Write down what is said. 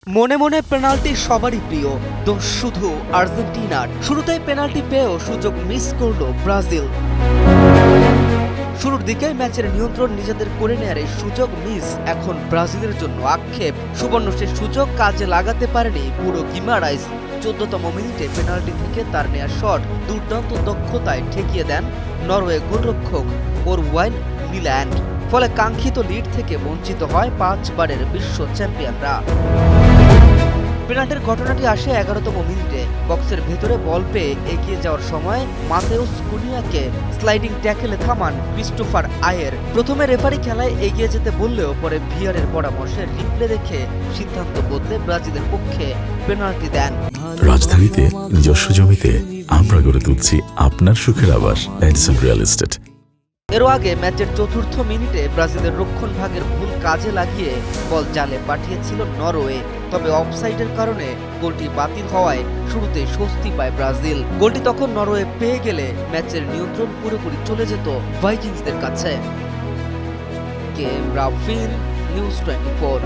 মনে মনে পেনাল্টি সবারই প্রিয়, দোষ শুধু আর্জেন্টিনার। শুরুতেই পেনাল্টি পেয়েও সুযোগ মিস করল ব্রাজিল। শুরুর দিকে ম্যাচের নিয়ন্ত্রণ নিজেদের করে নেয়ার এই সুযোগ মিস এখন ব্রাজিলের জন্য আক্ষেপ। সুবর্ণ সে সুযোগ কাজে লাগাতে পারেনি পুরো গিমারাইস। 14তম মিনিটে পেনাল্টি থেকে তার নেয়া শট দুর্দান্ত দক্ষতায় ঠেকিয়ে দেন নরওয়ে গোলরক্ষক ওরওয়াইন নিল্যান্ড। ফলে কাঙ্ক্ষিত লিড থেকে বঞ্চিত হয় 5 বারের বিশ্ব চ্যাম্পিয়নরা। পেনাল্টির ঘটনাটি আসে 11তম মিনিটে। বক্সের ভেতরে বল পেয়ে এগিয়ে যাওয়ার সময় মাতেউস কুনিয়াকে স্লাইডিং ট্যাকেলে থামান ক্রিস্টোফার আয়ের। প্রথমে রেফারি খেলায় এগিয়ে যেতে বললেও পরে ভিআরের পরামর্শে রিপ্লে দেখে সিদ্ধান্ত বদলে ব্রাজিলের পক্ষে পেনাল্টি দেন। রাজধানীতে নিজস্ব জমিতে আমরা গড়ে তুলছি আপনার সুখের আবাস এডিসন রিয়েল এস্টেট। এরও আগে ম্যাচের 4র্থ মিনিটে ব্রাজিলের রক্ষণভাগের ভুল কাজে লাগিয়ে বল জালে পাঠিয়েছিল নরওয়ে। তবে অফসাইডের কারণে গোলটি বাতিল হওয়ায় শুরুতেই স্বস্তি পায় ব্রাজিল। গোলটি তখন নরওয়ে পেয়ে গেলে ম্যাচের নিয়ন্ত্রণ পুরোপুরি চলে যেত ভাইকিংসদের কাছে। কে রাফিন, নিউজ 24।